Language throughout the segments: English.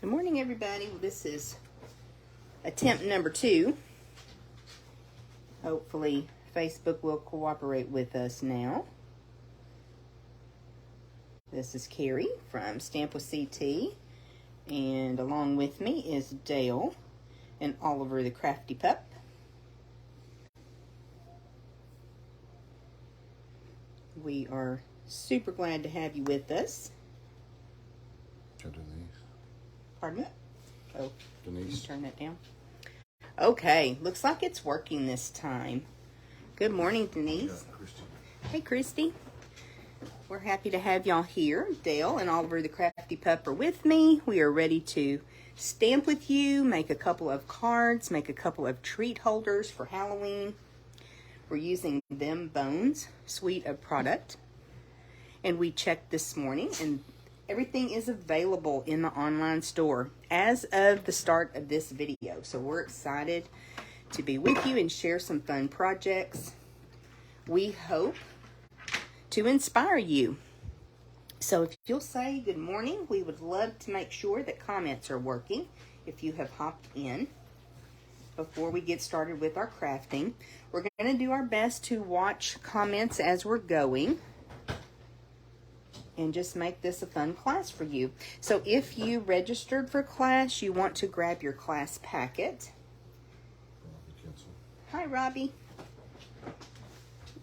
Good morning, everybody. This is attempt number 2. Hopefully, Facebook will cooperate with us now. This is Carrie from Stamp with CT, and along with me is Dale and Oliver the Crafty Pup. We are super glad to have you with us. Denise. Pardon me? Oh, Denise. turn that down. Okay, looks like it's working this time. Good morning, Denise. Yeah, Christy. Hey, Christy. We're happy to have y'all here. Dale and Oliver the Crafty Pup are with me. We are ready to stamp with you, make a couple of cards, make a couple of treat holders for Halloween. We're using Them Bones suite of product. And we checked this morning, and everything is available in the online store as of the start of this video. So we're excited to be with you and share some fun projects. We hope to inspire you. So if you'll say good morning, we would love to make sure that comments are working if you have hopped in. Before we get started with our crafting, we're going to do our best to watch comments as we're going and just make this a fun class for you. So if you registered for class, you want to grab your class packet. Hi, Robbie.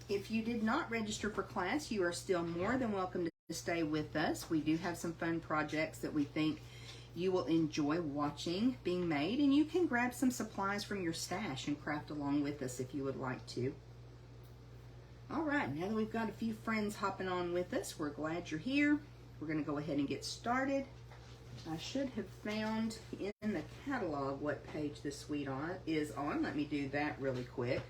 If you did not register for class, you are still more than welcome to stay with us. We do have some fun projects that we think you will enjoy watching being made, and you can grab some supplies from your stash and craft along with us if you would like to. All right, now that we've got a few friends hopping on with us, we're glad you're here. We're going to go ahead and get started. I should have found in the catalog what page this suite is on. Let me do that really quick.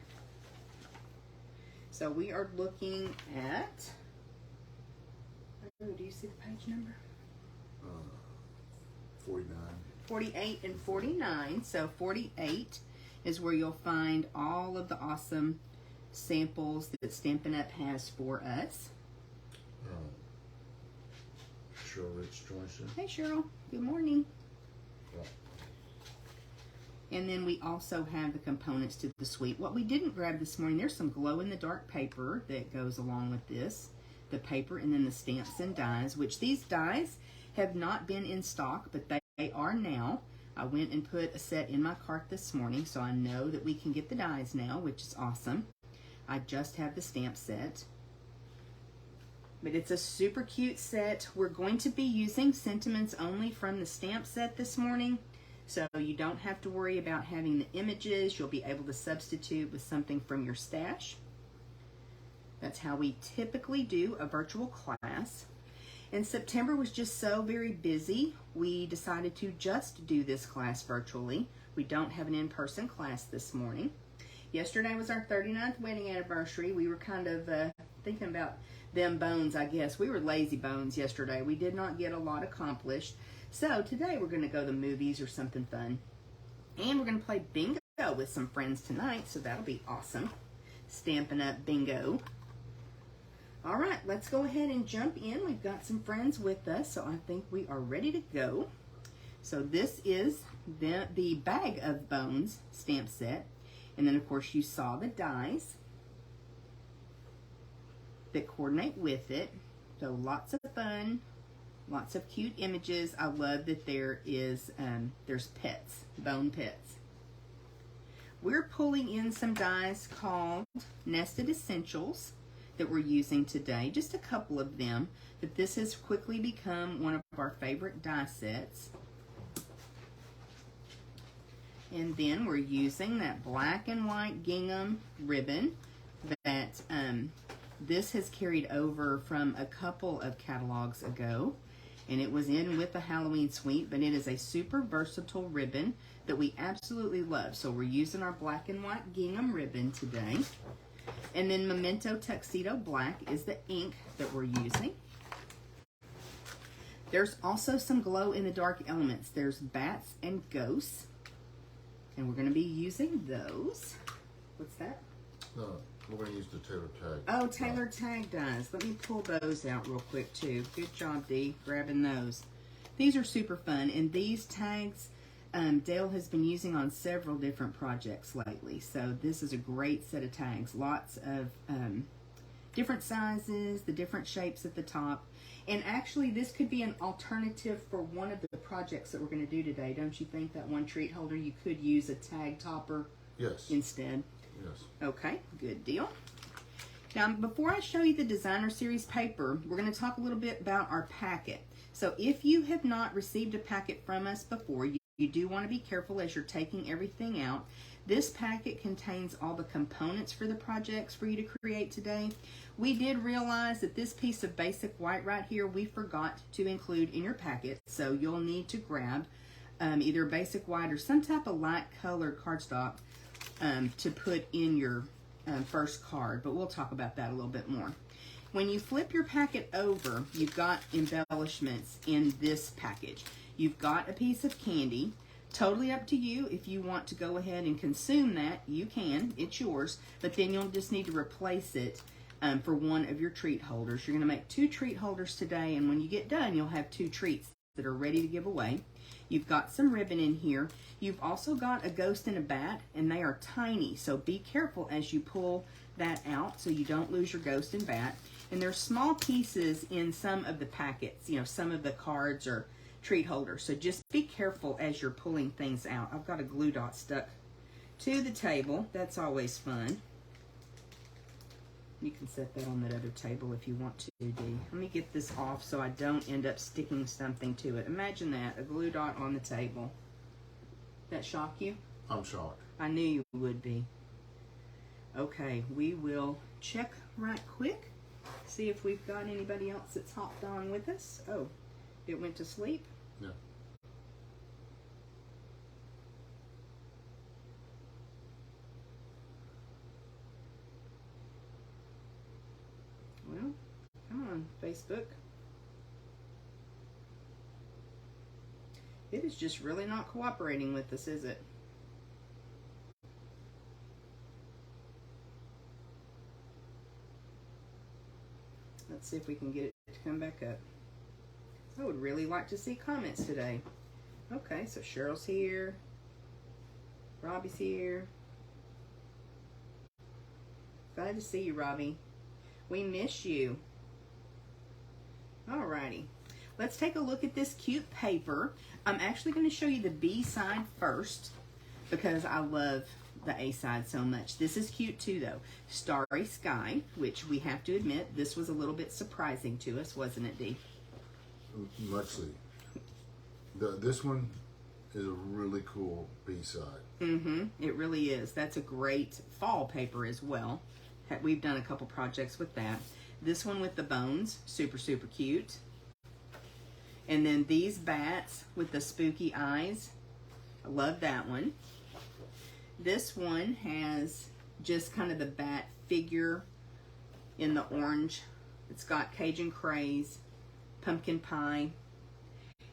So we are looking at, do you see the page number? 49. 48 and 49. So 48 is where you'll find all of the awesome samples that Stampin' Up! Has for us. Cheryl Rich Johnson. Hey Cheryl, good morning. Yeah. And then we also have the components to the suite. What we didn't grab this morning, there's some glow-in-the-dark paper that goes along with this. The paper and then the stamps and dies, which these dies have not been in stock, but they are now. I went and put a set in my cart this morning, so I know that we can get the dies now, which is awesome. I just have the stamp set. But it's a super cute set. We're going to be using sentiments only from the stamp set this morning, so you don't have to worry about having the images. You'll be able to substitute with something from your stash. That's how we typically do a virtual class. And September was just so very busy, we decided to just do this class virtually. We don't have an in-person class this morning. Yesterday was our 39th wedding anniversary. We were kind of thinking about them bones, I guess. We were lazy bones yesterday. We did not get a lot accomplished. So today we're going to go to the movies or something fun. And we're going to play bingo with some friends tonight, so that'll be awesome. Stampin' Up! Bingo. All right, let's go ahead and jump in. We've got some friends with us, so I think we are ready to go. So this is the Bag of Bones stamp set. And then, of course, you saw the dies that coordinate with it. So lots of fun, lots of cute images. I love that there's pets, bone pets. We're pulling in some dies called Nested Essentials that we're using today, just a couple of them, but this has quickly become one of our favorite die sets. And then we're using that black and white gingham ribbon that this has carried over from a couple of catalogs ago, and it was in with the Halloween suite, but it is a super versatile ribbon that we absolutely love. So we're using our black and white gingham ribbon today. And then Memento Tuxedo Black is the ink that we're using. There's also some glow-in-the-dark elements. There's bats and ghosts. And we're going to be using those. What's that? No, we're going to use the Taylor Tag. Oh, Taylor Tag dies. Let me pull those out real quick, too. Good job, Dee, grabbing those. These are super fun, and these tags Dale has been using on several different projects lately. So this is a great set of tags. Lots of different sizes, the different shapes at the top. And actually, this could be an alternative for one of the projects that we're going to do today. Don't you think? That one treat holder, you could use a tag topper Yes. instead. Yes. Okay, good deal. Now, before I show you the Designer Series paper, we're going to talk a little bit about our packet. So if you have not received a packet from us before, you do want to be careful as you're taking everything out. This packet contains all the components for the projects for you to create today. We did realize that this piece of basic white right here, we forgot to include in your packet. So you'll need to grab either basic white or some type of light colored cardstock to put in your first card. But we'll talk about that a little bit more. When you flip your packet over, you've got embellishments in this package. You've got a piece of candy. Totally up to you. If you want to go ahead and consume that, you can. It's yours. But then you'll just need to replace it for one of your treat holders. You're going to make 2 treat holders today, and when you get done, you'll have 2 treats that are ready to give away. You've got some ribbon in here. You've also got a ghost and a bat, and they are tiny. So be careful as you pull that out so you don't lose your ghost and bat. And there's small pieces in some of the packets, you know, some of the cards or treat holders. So just be careful as you're pulling things out. I've got a glue dot stuck to the table. That's always fun. You can set that on that other table if you want to, Dee. Let me get this off so I don't end up sticking something to it. Imagine that, a glue dot on the table. That shock you? I'm shocked. I knew you would be. Okay, we will check right quick. See if we've got anybody else that's hopped on with us. Oh, it went to sleep? Yeah. Well, come on, Facebook. It is just really not cooperating with us, is it? Let's see if we can get it to come back up. I would really like to see comments today. Okay, so Cheryl's here. Robbie's here. Glad to see you, Robbie. We miss you. Alrighty. Let's take a look at this cute paper. I'm actually going to show you the B side first because I love the A side so much. This is cute too though. Starry Sky, which we have to admit, this was a little bit surprising to us, wasn't it, Dee? Muchly. This one is a really cool B-side. Mm-hmm. It really is. That's a great fall paper as well. We've done a couple projects with that. This one with the bones, super, super cute. And then these bats with the spooky eyes. I love that one. This one has just kind of the bat figure in the orange. It's got Cajun Craze, pumpkin pie.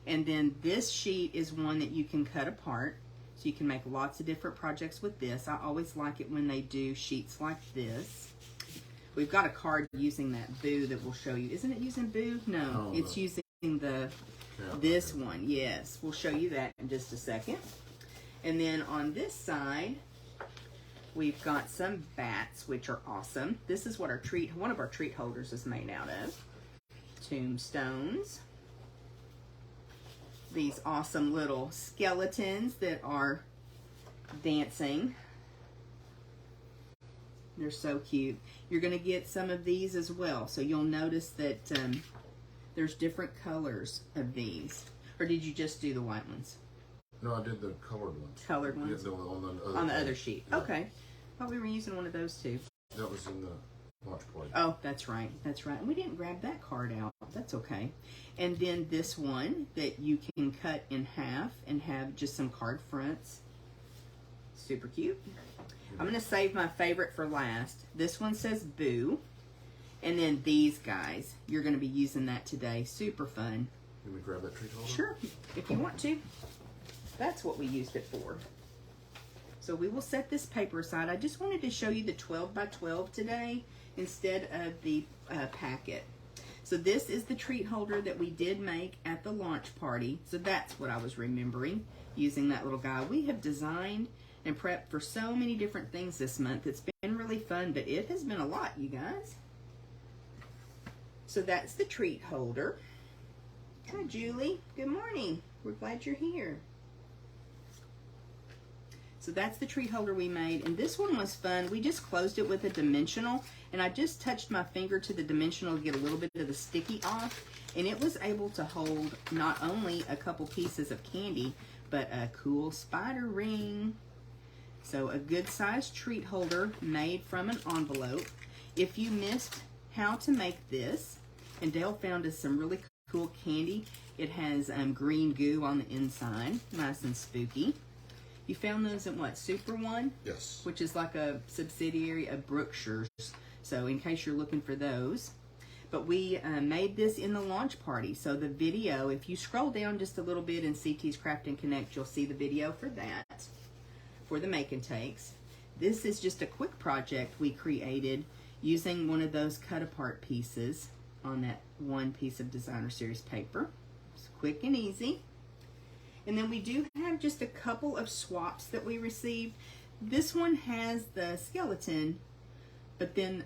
And then this sheet is one that you can cut apart. So you can make lots of different projects with this. I always like it when they do sheets like this. We've got a card using that Boo that we'll show you. Isn't it using Boo? No, it's using this one. Yes, we'll show you that in just a second. And then on this side, we've got some bats, which are awesome. This is what one of our treat holders is made out of. Tombstones. These awesome little skeletons that are dancing. They're so cute. You're going to get some of these as well. So you'll notice that there's different colors of these. Or did you just do the white ones? No, I did the colored ones. Colored ones? Yeah, on the other sheet. Yeah. Okay. Thought we were using one of those too. That was in the launch party. Oh, that's right. That's right. And we didn't grab that card out. That's okay. And then this one that you can cut in half and have just some card fronts. Super cute. I'm going to save my favorite for last. This one says Boo. And then these guys, you're going to be using that today. Super fun. Can we grab that treat holder? Sure, if you want to. That's what we used it for. So we will set this paper aside. I just wanted to show you the 12 by 12 today instead of the packet. So this is the treat holder that we did make at the launch party. So that's what I was remembering, using that little guy. We have designed and prepped for so many different things this month. It's been really fun, but it has been a lot, you guys. So that's the treat holder. Hi, Julie. Good morning. We're glad you're here. So that's the treat holder we made, and this one was fun. We just closed it with a dimensional, and I just touched my finger to the dimensional to get a little bit of the sticky off, and it was able to hold not only a couple pieces of candy, but a cool spider ring. So a good sized treat holder made from an envelope. If you missed how to make this, and Dale found us some really cool candy. It has green goo on the inside, nice and spooky. You found those at what, Super One? Yes. Which is like a subsidiary of Brookshire's. So in case you're looking for those. But we made this in the launch party. So the video, if you scroll down just a little bit in CT's Craft and Connect, you'll see the video for that, for the make and takes. This is just a quick project we created using one of those cut apart pieces on that one piece of Designer Series paper. It's quick and easy. And then we do have just a couple of swaps that we received. This one has the skeleton, but then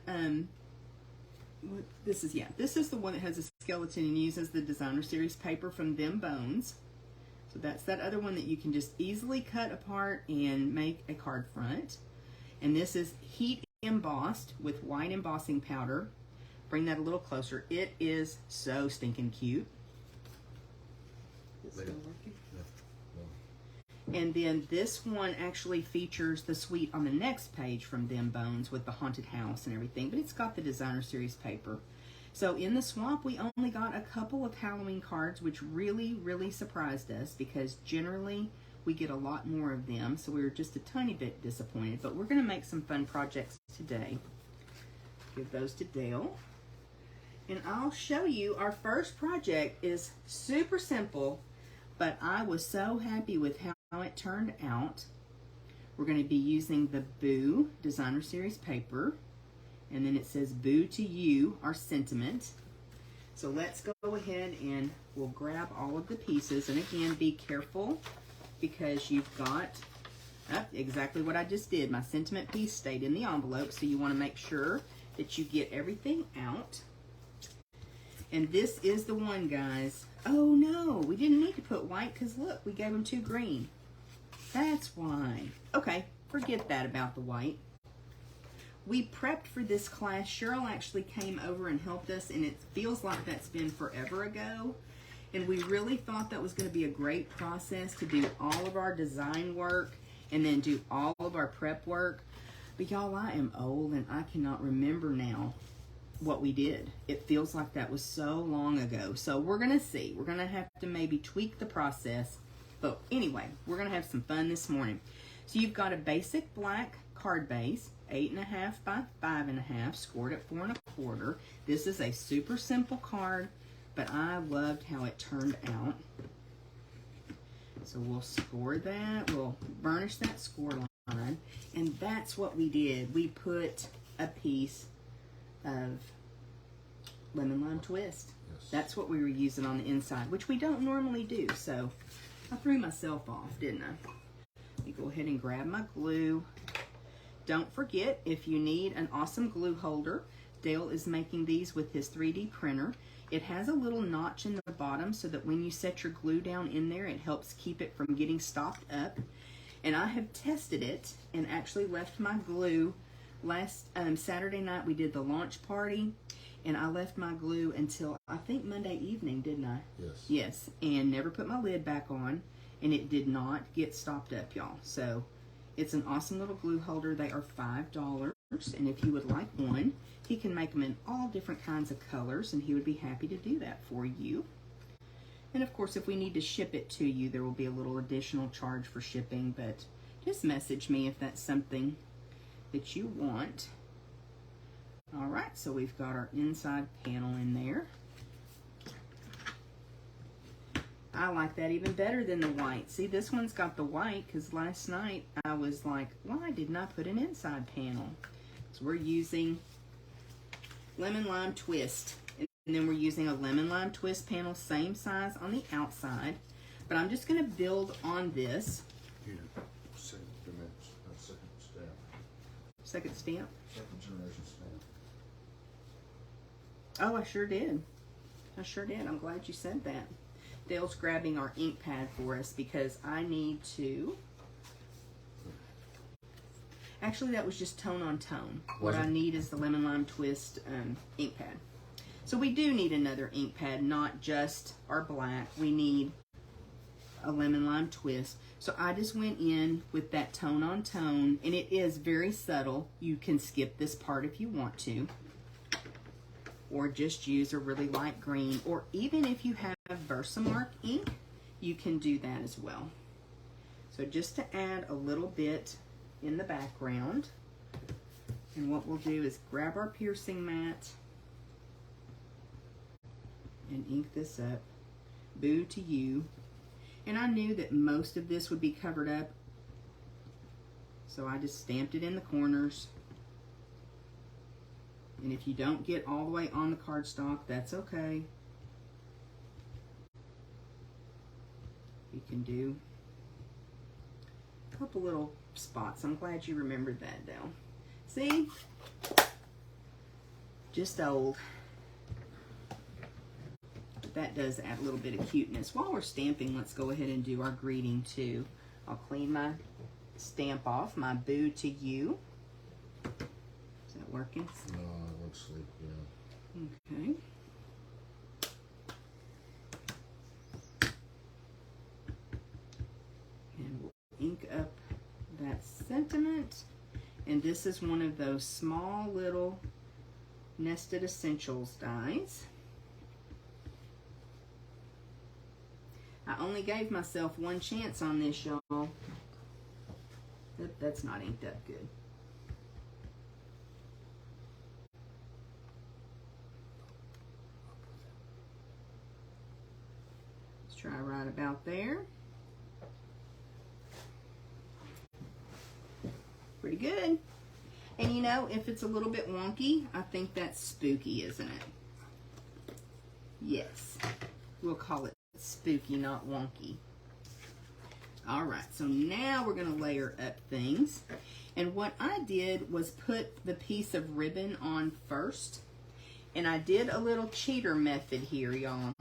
this is the one that has a skeleton and uses the Designer Series paper from Them Bones. So that's that other one that you can just easily cut apart and make a card front. And this is heat embossed with white embossing powder. Bring that a little closer. It is so stinking cute. Is it still working? And then this one actually features the suite on the next page from Them Bones with the haunted house and everything, but it's got the Designer Series paper. So in the swap, we only got a couple of Halloween cards, which really, really surprised us because generally we get a lot more of them. So we were just a tiny bit disappointed, but we're going to make some fun projects today. Give those to Dale. And I'll show you our first project is super simple, but I was so happy with how it turned out. We're going to be using the Boo Designer Series paper, and then it says Boo to You, our sentiment. So let's go ahead and we'll grab all of the pieces, and again, be careful because you've got exactly what I just did. My sentiment piece stayed in the envelope, so you want to make sure that you get everything out. And this is the one, guys. Oh no, we didn't need to put white because look, we gave them 2 green. That's why. Okay, forget that about the white. We prepped for this class. Cheryl actually came over and helped us, and it feels like that's been forever ago. And we really thought that was going to be a great process to do all of our design work and then do all of our prep work. But y'all, I am old and I cannot remember now what we did. It feels like that was so long ago. So we're going to see. We're going to have to maybe tweak the process. But anyway, we're going to have some fun this morning. So you've got a basic black card base, 8.5 by 5.5, scored at 4 1/4. This is a super simple card, but I loved how it turned out. So we'll score that. We'll burnish that score line. And that's what we did. We put a piece of lemon lime twist. Yes. That's what we were using on the inside, which we don't normally do. So I threw myself off, didn't I? Let me go ahead and grab my glue. Don't forget, if you need an awesome glue holder, Dale is making these with his 3D printer. It has a little notch in the bottom so that when you set your glue down in there, it helps keep it from getting stopped up. And I have tested it and actually left my glue. Last Saturday night we did the launch party, and I left my glue until I think Monday evening, didn't I? Yes. Yes, and never put my lid back on, and it did not get stopped up, y'all. So it's an awesome little glue holder. They are $5, and if you would like one, he can make them in all different kinds of colors, and he would be happy to do that for you. And of course, if we need to ship it to you, there will be a little additional charge for shipping, but just message me if that's something that you want. All right, so we've got our inside panel in there. I like that even better than the white. See, this one's got the white because last night I was like, why didn't I put an inside panel? So we're using lemon lime twist. And then we're using a lemon lime twist panel, same size on the outside. But I'm just going to build on this. Here, second dimension, second stamp. Second stamp. Second generation stamp. Oh, I sure did. I sure did. I'm glad you said that. Dale's grabbing our ink pad for us because I need to... Actually, that was just tone on tone. What I need is the lemon lime twist ink pad. So we do need another ink pad, not just our black. We need a lemon lime twist. So I just went in with that tone on tone, and it is very subtle. You can skip this part if you want to, or just use a really light green, or even if you have Versamark ink, you can do that as well. So just to add a little bit in the background, and what we'll do is grab our piercing mat and ink this up. Boo to you. And I knew that most of this would be covered up, so I just stamped it in the corners. And if you don't get all the way on the cardstock, that's okay. You can do a couple little spots. I'm glad you remembered that, Dale. See? Just old. But that does add a little bit of cuteness. While we're stamping, let's go ahead and do our greeting too. I'll clean my stamp off, my boo to you. Is that working? No, it looks like, yeah. Okay. And we'll ink up that sentiment. And this is one of those small little Nested Essentials dies. I only gave myself one chance on this, y'all. That's not inked up good. Let's try right about there. Pretty good. And you know, if it's a little bit wonky, I think that's spooky, isn't it? Yes. We'll call it spooky, not wonky. All right, so now we're going to layer up things. And what I did was put the piece of ribbon on first. And I did a little cheater method here, y'all.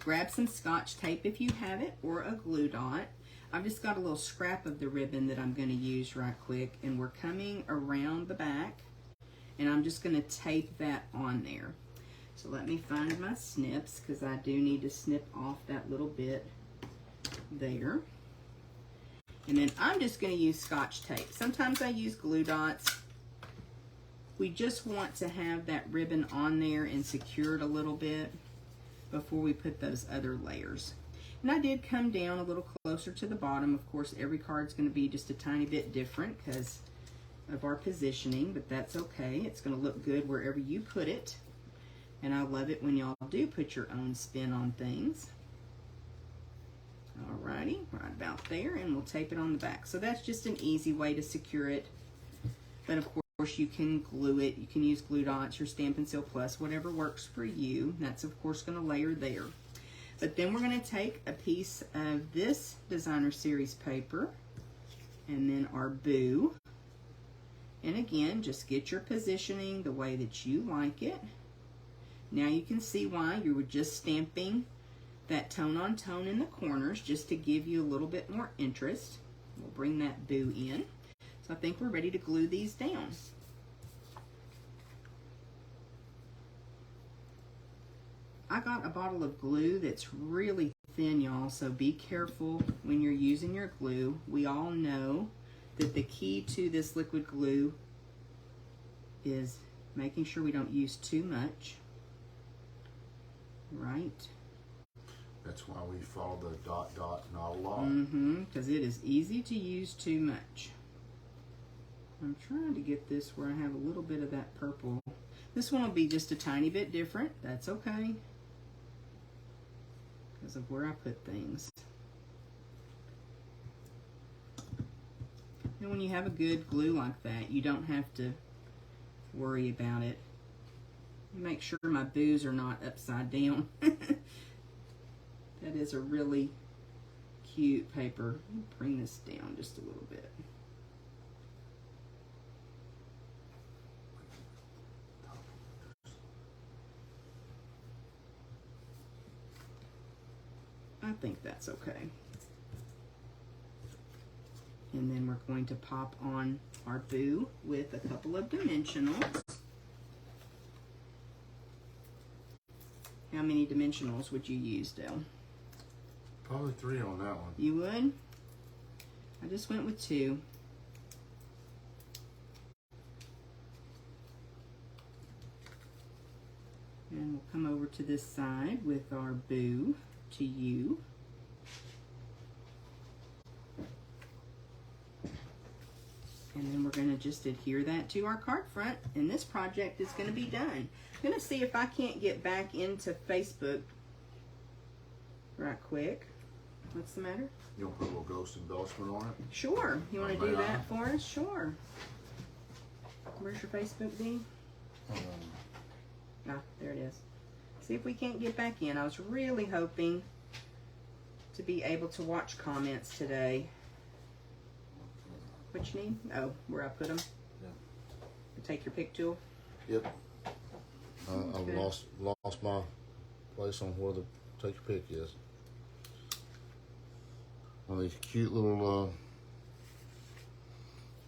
Grab some Scotch tape if you have it, or a glue dot. I've just got a little scrap of the ribbon that I'm going to use right quick. And we're coming around the back. And I'm just going to tape that on there. So let me find my snips, because I do need to snip off that little bit there. And then I'm just going to use Scotch tape. Sometimes I use glue dots. We just want to have that ribbon on there and secured a little bit before we put those other layers. And I did come down a little closer to the bottom. Of course, every card's going to be just a tiny bit different because of our positioning, but that's okay. It's going to look good wherever you put it. And I love it when y'all do put your own spin on things. Alrighty, right about there, and we'll tape it on the back. So that's just an easy way to secure it. But of course you can glue it. You can use glue dots, your Stampin' Seal Plus, whatever works for you. That's of course going to layer there. But then we're going to take a piece of this Designer Series paper and then our boo. And again, just get your positioning the way that you like it. Now you can see why you were just stamping that tone on tone in the corners just to give you a little bit more interest. We'll bring that boo in. So I think we're ready to glue these down. I got a bottle of glue that's really thin, y'all, so be careful when you're using your glue. We all know that the key to this liquid glue is making sure we don't use too much. Right? That's why we follow the dot, dot, not a lot. Because it is easy to use too much. I'm trying to get this where I have a little bit of that purple. This one will be just a tiny bit different. That's okay. Because of where I put things. And when you have a good glue like that, you don't have to worry about it Make sure my boos are not upside down. That is a really cute paper. Let me bring this down just a little bit. I think that's okay. And then we're going to pop on our boo with a couple of dimensionals. How many dimensionals would you use, Dale? Probably 3 on that one. You would? I just went with 2. And we'll come over to this side with our boo to you. And then we're going to just adhere that to our card front, and this project is going to be done. I'm going to see if I can't get back into Facebook right quick. What's the matter? You want to put a little ghost embellishment on it? Sure. You want to May do I? that for us? Sure. Where's your Facebook, D? Ah, there it is. See if we can't get back in. I was really hoping to be able to watch comments today. What you need? Oh, where I put them? Yeah. Take your pick tool. Yep. Okay. I've lost my place on where the take your pick is. One of these cute little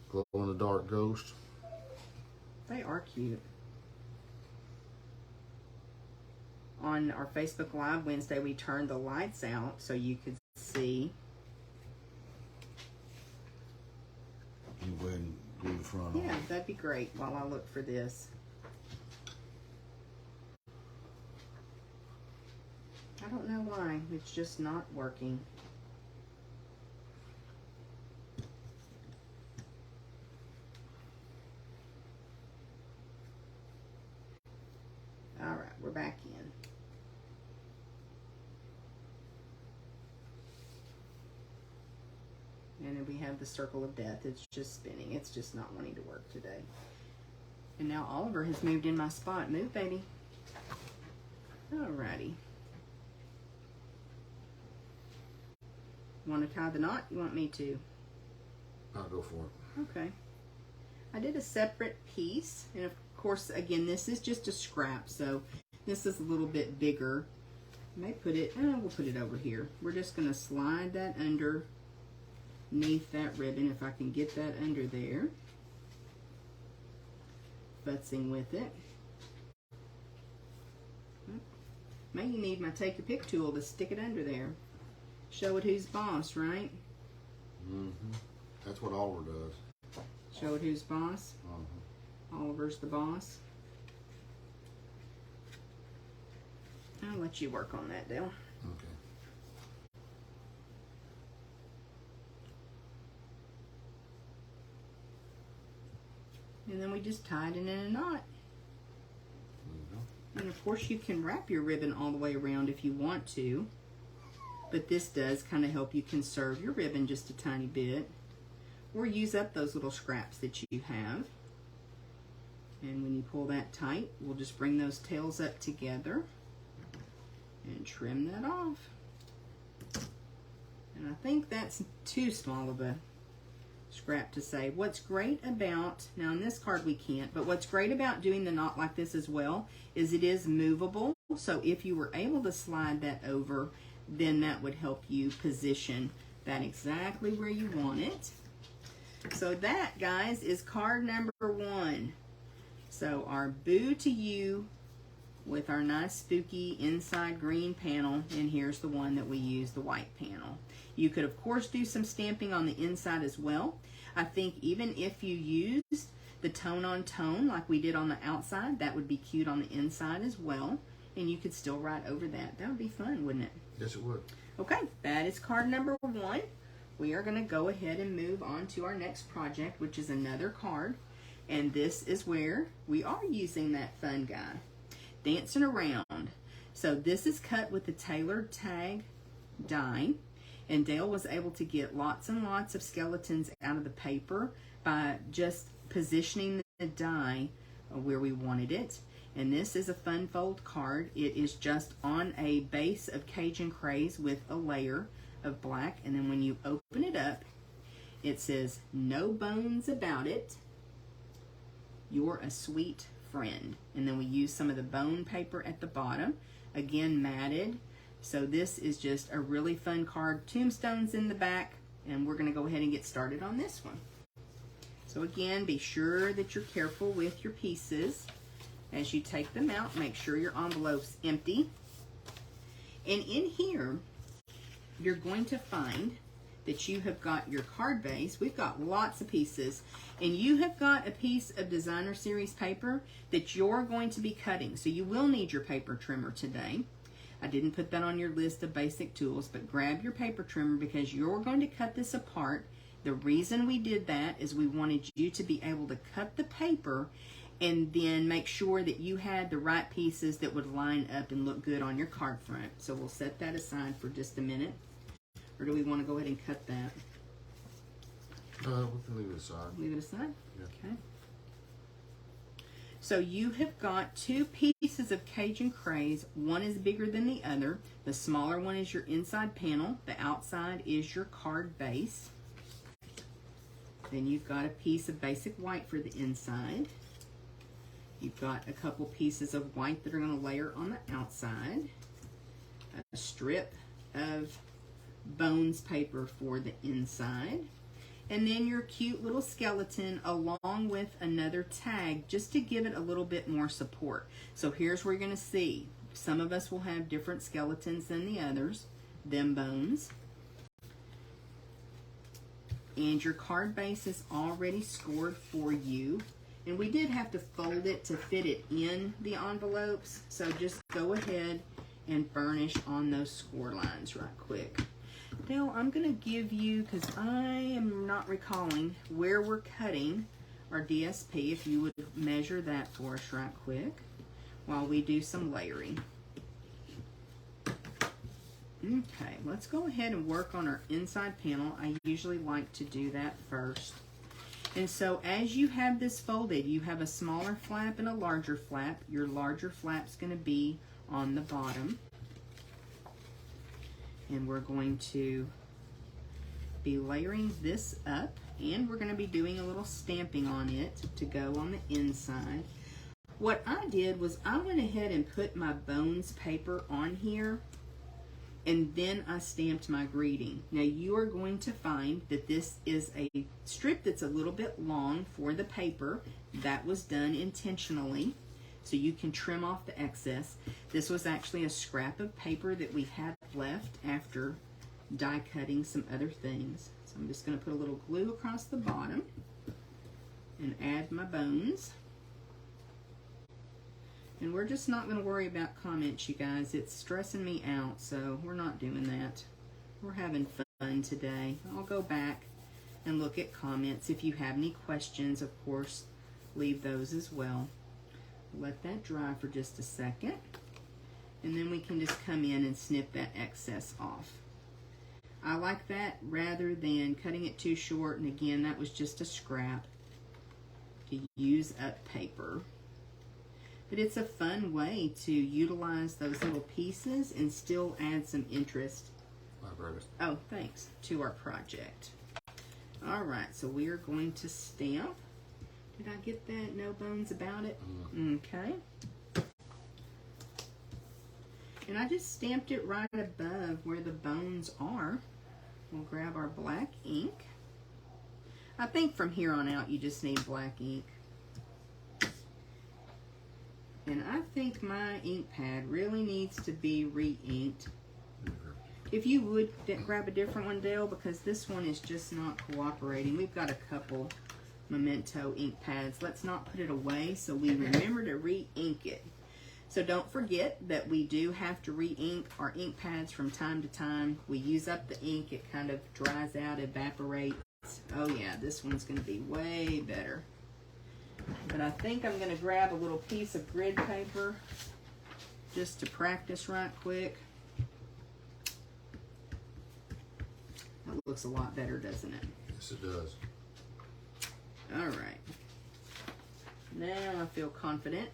glow in the dark ghosts. They are cute. On our Facebook Live Wednesday, we turned the lights out so you could see. You can go ahead and do the front Yeah, on it. that'd be great while I look for this. I don't know why. It's just not working. All right, we're back in. And then we have the circle of death. It's just spinning. It's just not wanting to work today. And now Oliver has moved in my spot. Move, baby. Alrighty. Want to tie the knot? You want me to? I'll go for it. Okay. I did a separate piece. And of course, again, this is just a scrap. So this is a little bit bigger. I may put it, we'll put it over here. We're just going to slide that underneath that ribbon, if I can get that under there. Futzing with it. May you need my take your pick tool to stick it under there. Show it who's boss, right? Mm-hmm. That's what Oliver does. Show it who's boss. Uh-huh. Oliver's the boss. I'll let you work on that, Dale. Okay. And then we just tied it in a knot. Mm-hmm. And of course you can wrap your ribbon all the way around if you want to. But this does kind of help you conserve your ribbon just a tiny bit. Or use up those little scraps that you have. And when you pull that tight, we'll just bring those tails up together and trim that off. And I think that's too small of a scrap to say. What's great about, now on this card we can't, but what's great about doing the knot like this as well is it is movable. So if you were able to slide that over, then that would help you position that exactly where you want it. So that, guys, is card number 1. So our Boo to You with our nice spooky inside green panel, and here's the one that we use, the white panel. You could of course do some stamping on the inside as well. I think even if you used the tone on tone like we did on the outside, that would be cute on the inside as well, and you could still write over that. That would be fun, wouldn't it? Yes, it would. Okay, that is card number 1. We are going to go ahead and move on to our next project, which is another card. And this is where we are using that fun guy, Dancing Around. So this is cut with the tailored tag die. And Dale was able to get lots and lots of skeletons out of the paper by just positioning the die where we wanted it. And this is a fun fold card. It is just on a base of Cajun Craze with a layer of black. And then when you open it up, it says, "No bones about it. You're a sweet friend." And then we use some of the bone paper at the bottom. Again, matted. So this is just a really fun card. Tombstones in the back. And we're going to go ahead and get started on this one. So again, be sure that you're careful with your pieces. As you take them out, make sure your envelope's empty. And in here, you're going to find that you have got your card base. We've got lots of pieces. And you have got a piece of designer series paper that you're going to be cutting. So you will need your paper trimmer today. I didn't put that on your list of basic tools, but grab your paper trimmer because you're going to cut this apart. The reason we did that is we wanted you to be able to cut the paper and then make sure that you had the right pieces that would line up and look good on your card front. So we'll set that aside for just a minute. Or do we want to go ahead and cut that? We can leave it aside. Leave it aside? Yeah. Okay. So you have got two pieces of Cajun Craze. One is bigger than the other. The smaller one is your inside panel. The outside is your card base. Then you've got a piece of basic white for the inside. You've got a couple pieces of white that are going to layer on the outside. A strip of bones paper for the inside. And then your cute little skeleton along with another tag just to give it a little bit more support. So here's where you're going to see. Some of us will have different skeletons than the others. Them bones. And your card base is already scored for you. And we did have to fold it to fit it in the envelopes. So just go ahead and burnish on those score lines right quick. Dale, I'm going to give you, because I am not recalling where we're cutting our DSP, if you would measure that for us right quick while we do some layering. Okay, let's go ahead and work on our inside panel. I usually like to do that first. And so as you have this folded, you have a smaller flap and a larger flap. Your larger flap's going to be on the bottom. And we're going to be layering this up, and we're going to be doing a little stamping on it to go on the inside. What I did was I went ahead and put my bones paper on here, and then I stamped my greeting. Now you are going to find that this is a strip that's a little bit long for the paper. That was done intentionally, so you can trim off the excess. This was actually a scrap of paper that we had left after die cutting some other things. So I'm just going to put a little glue across the bottom and add my bones. And we're just not going to worry about comments, you guys. It's stressing me out, so we're not doing that. We're having fun today. I'll go back and look at comments. If you have any questions, of course, leave those as well. Let that dry for just a second. And then we can just come in and snip that excess off. I like that rather than cutting it too short. And again, that was just a scrap to use up paper. But it's a fun way to utilize those little pieces and still add some interest. Oh, thanks. To our project. All right, so we are going to stamp. Did I get that? No bones about it? Okay. And I just stamped it right above where the bones are. We'll grab our black ink. I think from here on out you just need black ink. And I think my ink pad really needs to be re-inked. If you would grab a different one, Dale, because this one is just not cooperating. We've got a couple Memento ink pads. Let's not put it away so we remember to re-ink it. So don't forget that we do have to re-ink our ink pads from time to time. We use up the ink, it kind of dries out, evaporates. Oh yeah, this one's going to be way better. But I think I'm going to grab a little piece of grid paper just to practice right quick. That looks a lot better, doesn't it? Yes, it does. All right. Now I feel confident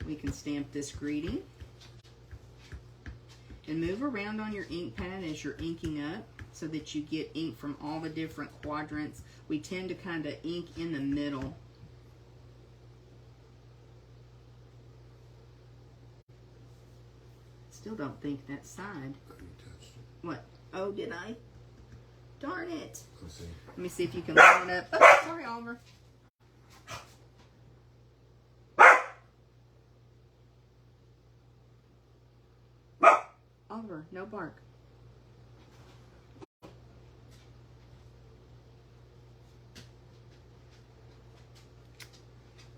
We can stamp this greeting. And move around on your ink pad as you're inking up so that you get ink from all the different quadrants. We tend to kind of ink in the middle. Still don't think that side. You touched it. What? Oh, did I? Darn it. Let's see. Let me see if you can line it up. Oh, sorry, Oliver. Oliver, no bark.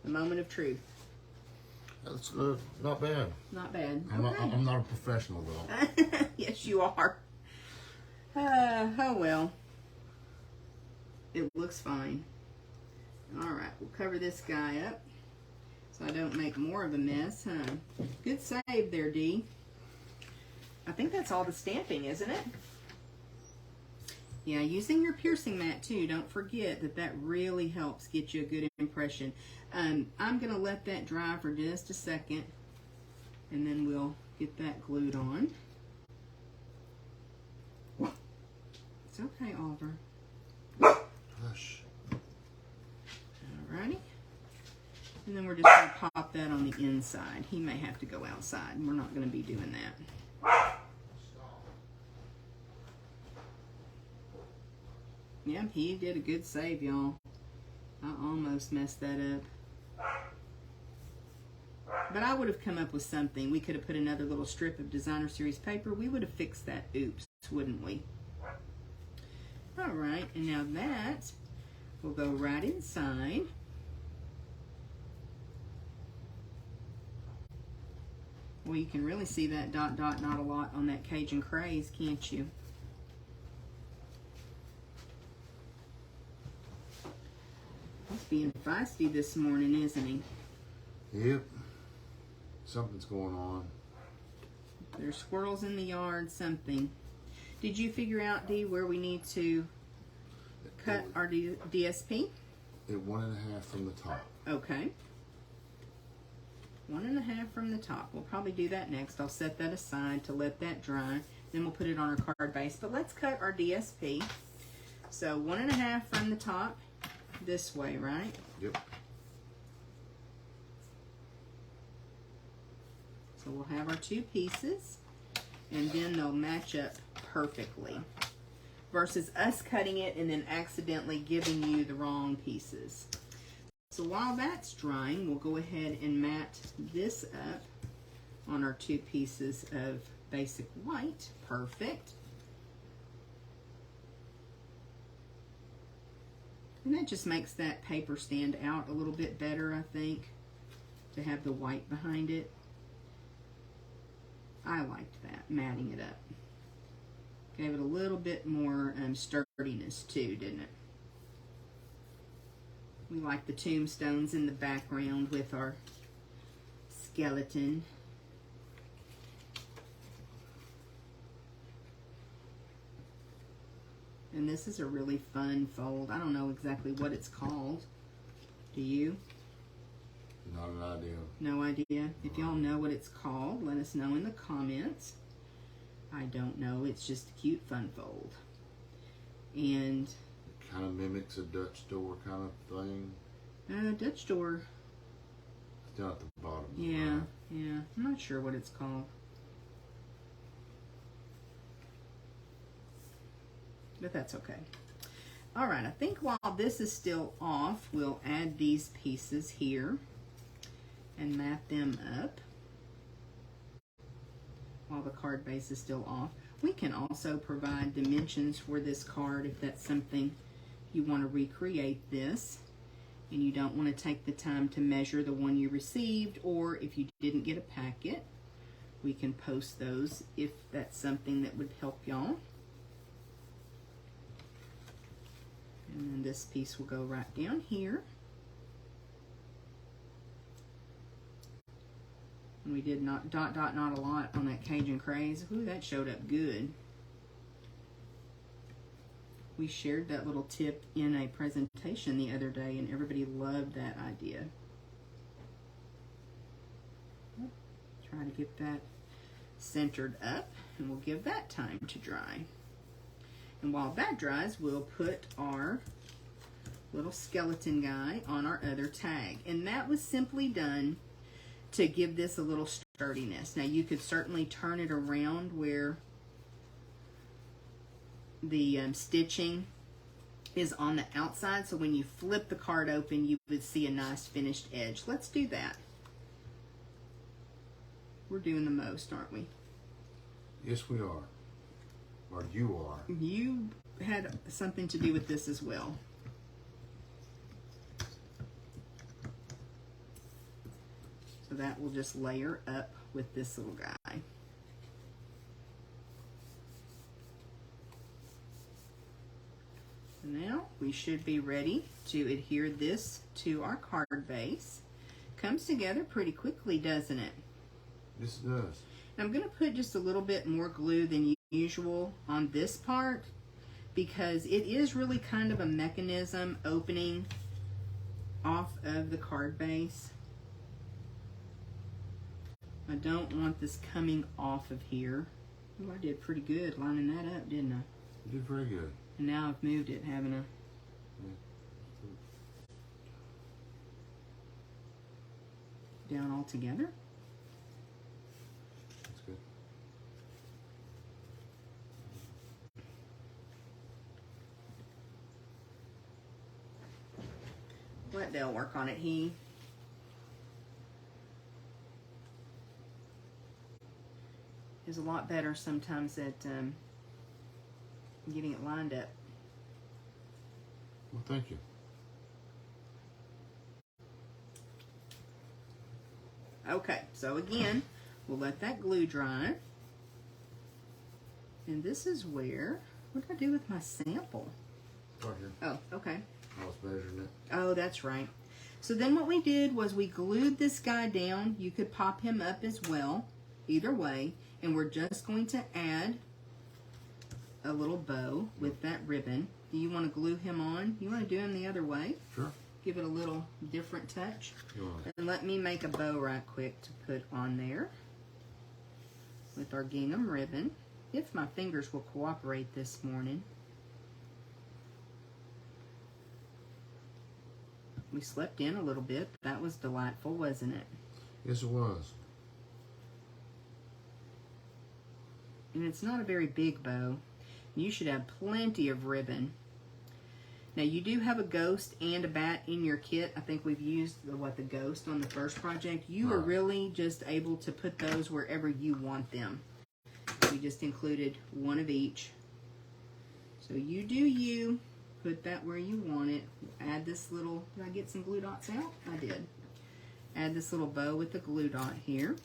The moment of truth. That's not bad. Not bad. I'm Okay. not a professional though. Yes, you are. Oh well. It looks fine. All right, we'll cover this guy up so I don't make more of a mess, huh? Good save there, Dee. I think that's all the stamping, isn't it? Yeah, using your piercing mat too. Don't forget that that really helps get you a good impression. I'm going to let that dry for just a second, and then we'll get that glued on. It's okay, Oliver. Hush. Alrighty. And then we're just going to pop that on the inside. He may have to go outside. We're not going to be doing that. Yeah, he did a good save, y'all. I almost messed that up. But I would have come up with something. We could have put another little strip of Designer Series paper. We would have fixed that oops, wouldn't we? Alright, and now that will go right inside. Well, you can really see that dot, dot, not a lot on that Cajun Craze, can't you? He's being feisty this morning, isn't he? Yep. Something's going on. There's squirrels in the yard, something. Did you figure out, Dee, where we need to cut our DSP? At 1.5 from the top. Okay. 1.5 from the top. We'll probably do that next. I'll set that aside to let that dry. Then we'll put it on our card base. But let's cut our DSP. So 1.5 from the top this way, right? Yep. So we'll have our two pieces, and then they'll match up perfectly. Versus us cutting it and then accidentally giving you the wrong pieces. So while that's drying, we'll go ahead and mat this up on our two pieces of basic white. Perfect. And that just makes that paper stand out a little bit better, I think, to have the white behind it. I liked that, matting it up. Gave it a little bit more sturdiness too, didn't it? We like the tombstones in the background with our skeleton. And this is a really fun fold. I don't know exactly what it's called. Do you? Not an idea. No idea. If y'all know what it's called, let us know in the comments. I don't know. It's just a cute fun fold. And It kind of mimics a Dutch door kind of thing. Dutch door. It's down at the bottom. Yeah, Right. yeah. I'm not sure what it's called. But that's okay. All right, I think while this is still off, we'll add these pieces here and mat them up while the card base is still off. We can also provide dimensions for this card if that's something you want to recreate this and you don't want to take the time to measure the one you received, or if you didn't get a packet, we can post those if that's something that would help y'all. And then this piece will go right down here. And we did not dot, dot, not a lot on that Cajun Craze. Ooh, that showed up good. We shared that little tip in a presentation the other day, and everybody loved that idea. Try to get that centered up, and we'll give that time to dry. And while that dries, we'll put our little skeleton guy on our other tag. And that was simply done to give this a little sturdiness. Now you could certainly turn it around where the stitching is on the outside, so when you flip the card open you would see a nice finished edge. Let's do that. We're doing the most, aren't we? Yes, we are. Or you are. You had something to do with this as well. So that will just layer up with this little guy. Now we should be ready to adhere this to our card base. Comes together pretty quickly, doesn't it? Yes, it does. I'm going to put just a little bit more glue than usual on this part because it is really kind of a mechanism opening off of the card base. I don't want this coming off of here. Oh, I did pretty good lining that up, didn't I? You did very good. And now I've moved it, haven't I? Yeah. Down all together. That's good. Let Dale work on it. He is a lot better sometimes at getting it lined up. Well, thank you. Okay, so again, we'll let that glue dry. And this is where, what did I do with my sample? Right here. Oh, okay. I was measuring it. Oh, that's right. So then what we did was we glued this guy down. You could pop him up as well, either way. And we're just going to add a little bow with that ribbon. Do you want to glue him on? You want to do him the other way? Sure. Give it a little different touch. Sure. And let me make a bow right quick to put on there with our gingham ribbon. If my fingers will cooperate this morning. We slept in a little bit. That was delightful, wasn't it? Yes, it was. And it's not a very big bow. You should have plenty of ribbon. Now you do have a ghost and a bat in your kit. I think we've used the ghost on the first project. You are really just able to put those wherever you want them. We just included one of each. So you do you. Put that where you want it. Add this little, did I get some glue dots out? I did. Add this little bow with the glue dot here.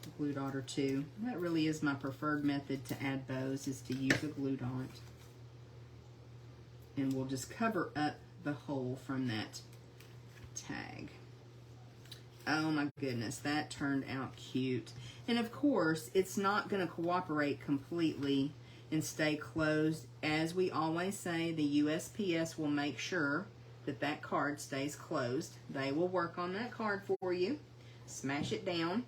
A glue dot or two. That really is my preferred method to add bows, is to use a glue dot. And we'll just cover up the hole from that tag. Oh my goodness, that turned out cute. And of course, it's not going to cooperate completely and stay closed. As we always say, the USPS will make sure that that card stays closed. They will work on that card for you. Smash it down.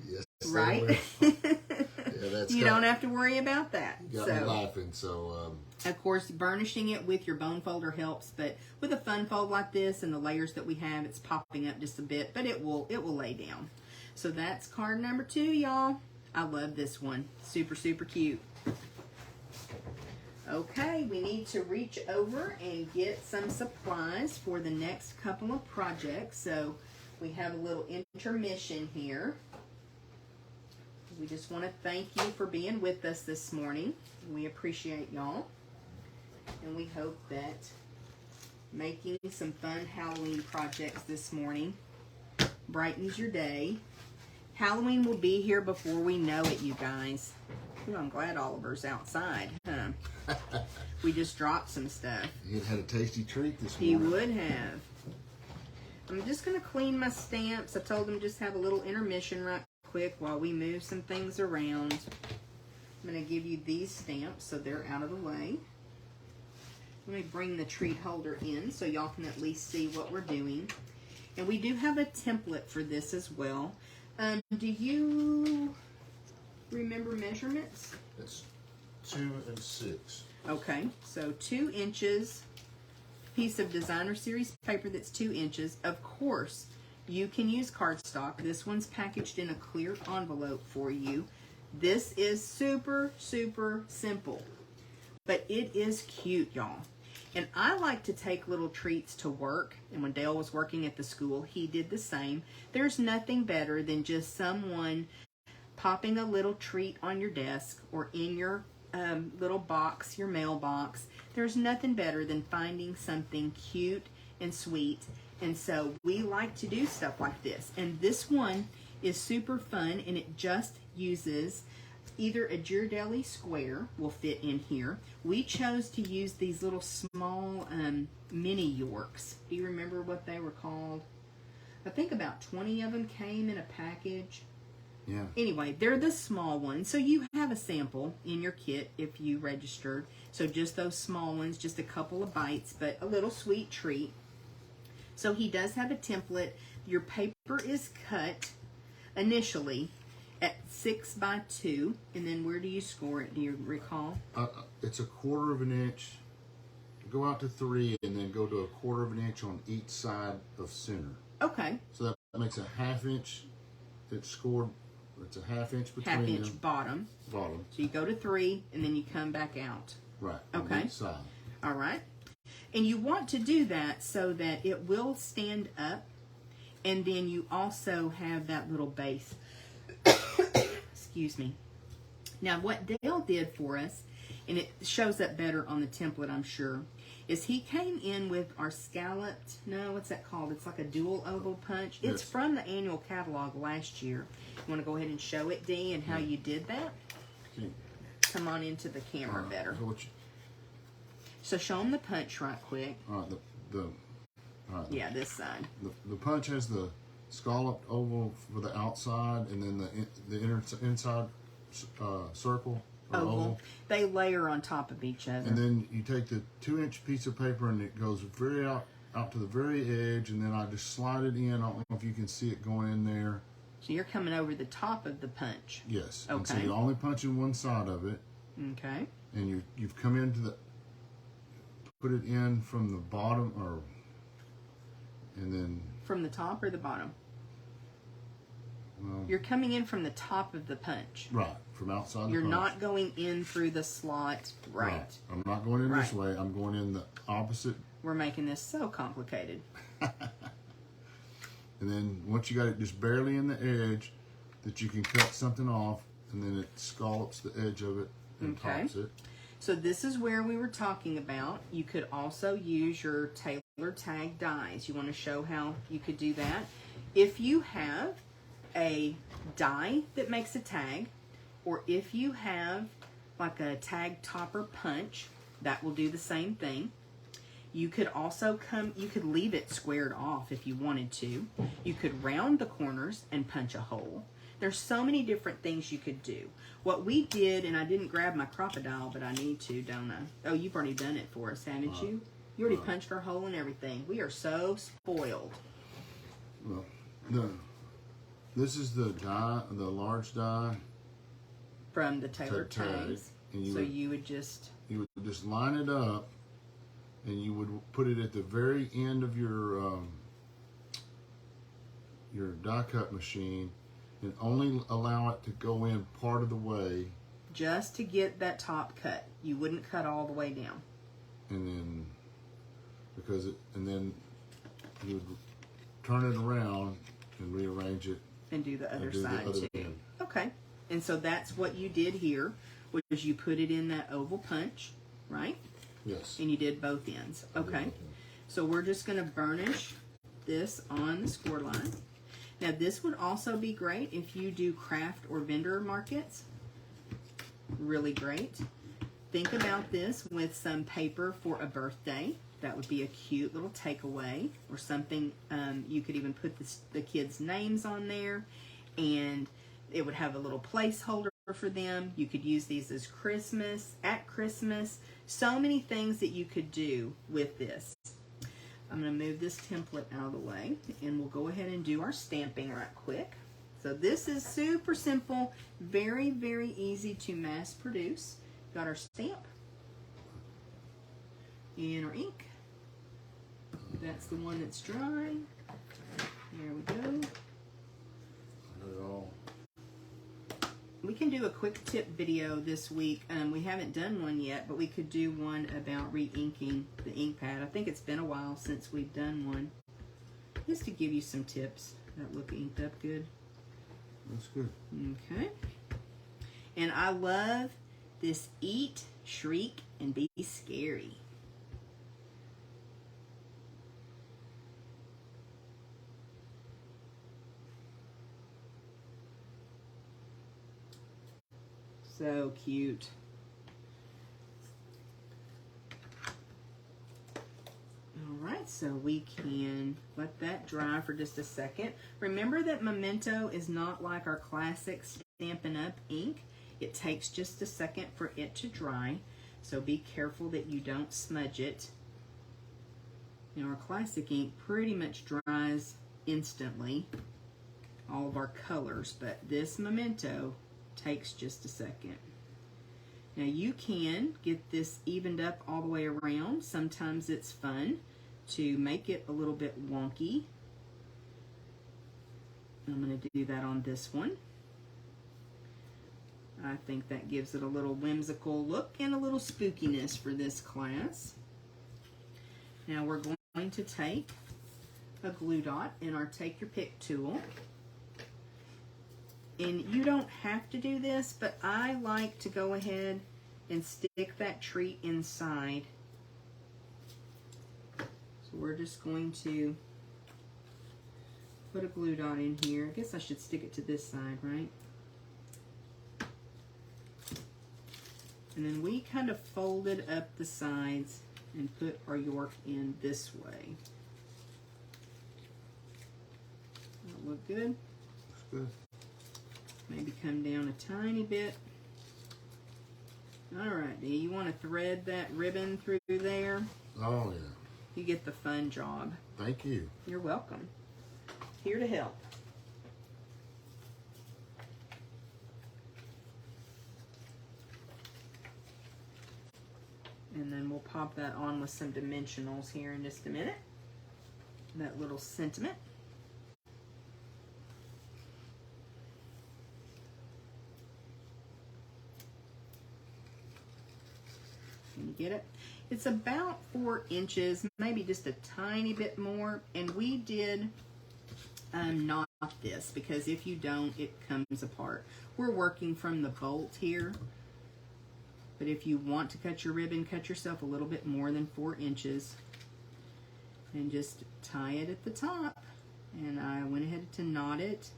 Yes. Right? Yeah, that's you don't have to worry about that. Got me laughing, so... Of course, burnishing it with your bone folder helps, but with a fun fold like this and the layers that we have, it's popping up just a bit, but it will lay down. So that's card number 2, y'all. I love this one. Super, super cute. Okay, we need to reach over and get some supplies for the next couple of projects. So we have a little intermission here. We just want to thank you for being with us this morning. We appreciate y'all. And we hope that making some fun Halloween projects this morning brightens your day. Halloween will be here before we know it, you guys. Ooh, I'm glad Oliver's outside, huh? We just dropped some stuff. He had a tasty treat this He morning. would have. I'm just going to clean my stamps. I told him just have a little intermission right quick while we move some things around. I'm going to give you these stamps so they're out of the way. Let me bring the treat holder in so y'all can at least see what we're doing. And we do have a template for this as well. Do you remember measurements? It's 2 and 6. Okay, so 2 inches, piece of designer series paper that's 2 inches. Of course, you can use cardstock. This one's packaged in a clear envelope for you. This is super, super simple, but it is cute, y'all. And I like to take little treats to work. And when Dale was working at the school, he did the same. There's nothing better than just someone popping a little treat on your desk or in your little box, your mailbox. There's nothing better than finding something cute and sweet. And so we like to do stuff like this. And this one is super fun, and it just uses either a Ghirardelli square will fit in here. We chose to use these little small mini Yorks. Do you remember what they were called? I think about 20 of them came in a package. Yeah. Anyway, they're the small ones. So you have a sample in your kit if you registered. So just those small ones, just a couple of bites, but a little sweet treat. So he does have a template. Your paper is cut initially at 6 by 2, and then where do you score it? Do you recall? It's a 1/4 of an inch. Go out to 3, and then go to a 1/4 of an inch on each side of center. Okay. So that makes a 1/2 inch. It's scored. It's a 1/2 inch between 1/2 inch them. bottom. Bottom. So you go to 3, and then you come back out. Right. Okay. On each side. All right. And you want to do that so that it will stand up, and then you also have that little base. Excuse me. Now, what Dale did for us, and it shows up better on the template, I'm sure, is he came in with our scalloped, no, what's that called? It's like a dual oval punch. It's Yes. from the annual catalog last year. You want to go ahead and show it, Dee, and how you did that? Okay. Come on into the camera better. So what you, So show them the punch right quick. all right. Yeah, this side. The punch has the scalloped oval for the outside, and then the inside circle or oval. They layer on top of each other. And then you take the 2-inch piece of paper, and it goes very out to the very edge, and then I just slide it in. I don't know if you can see it going in there. So you're coming over the top of the punch. Yes. And so Okay. you're only punching one side of it, Okay. and you've come into put it in from the bottom, and then, From the top or the bottom? well, You're coming in from the top of the punch. right, from outside the You're punch. not going in through the slot. Right. I'm not going in this Right. way. I'm going in the opposite. We're making this so complicated. And then once you got it just barely in the edge, that you can cut something off, and then it scallops the edge of it and Okay. tops it. So this is where we were talking about. You could also use your Taylor tag dies. You want to show how you could do that. If you have a die that makes a tag, or if you have like a tag topper punch, that will do the same thing. You could also you could leave it squared off if you wanted to. You could round the corners and punch a hole. There's so many different things you could do. What we did, and I didn't grab my crocodile, but I need to, don't I? Oh, you've already done it for us, haven't you? You already punched our hole and everything. We are so spoiled. Well, this is the die, the large die. From the Taylor Tag, tags. and you So would- you would just, You would just line it up, and you would put it at the very end of your die cut machine, and only allow it to go in part of the way, just to get that top cut. You wouldn't cut all the way down. and then you would turn it around and rearrange it And do the other and do side the other too. end. Okay. And so that's what you did here, was you put it in that oval punch, right? Yes. And you did both ends. Okay. So we're just going to burnish this on the score line. Now this would also be great if you do craft or vendor markets. Really great. Think about this with some paper for a birthday. That would be a cute little takeaway, or something. You could even put the kids' names on there, and it would have a little placeholder for them. You could use these as Christmas, at Christmas. So many things that you could do with this. I'm going to move this template out of the way, and we'll go ahead and do our stamping right quick. So this is super simple, very, very easy to mass produce. Got our stamp and our ink. That's the one that's dry. There we go. We can do a quick tip video this week. We haven't done one yet, but we could do one about re-inking the ink pad. I think it's been a while since we've done one. Just to give you some tips that look inked up good. That's good. Okay. And I love this Eat, Shriek, and Be Scary. So cute. Alright, so we can let that dry for just a second. Remember that Memento is not like our classic Stampin' Up! Ink. It takes just a second for it to dry, so be careful that you don't smudge it. You know, our classic ink pretty much dries instantly, all of our colors, but this Memento takes just a second. Now you can get this evened up all the way around. Sometimes it's fun to make it a little bit wonky. I'm going to do that on this one. I think that gives it a little whimsical look and a little spookiness for this class. Now we're going to take a glue dot and our Take Your Pick tool. And you don't have to do this, but I like to go ahead and stick that treat inside. So we're just going to put a glue dot in here. I guess I should stick it to this side, right? And then we kind of folded up the sides and put our York in this way. That'll look good. Looks good. Maybe come down a tiny bit. Alright, do you want to thread that ribbon through there? Oh, yeah. You get the fun job. Thank you. You're welcome. Here to help. And then we'll pop that on with some dimensionals here in just a minute. That little sentiment. Can you get it? It's about 4 inches, maybe just a tiny bit more. And we did knot this because if you don't, it comes apart. We're working from the bolt here. But if you want to cut your ribbon, cut yourself a little bit more than 4 inches. And just tie it at the top. And I went ahead to knot it.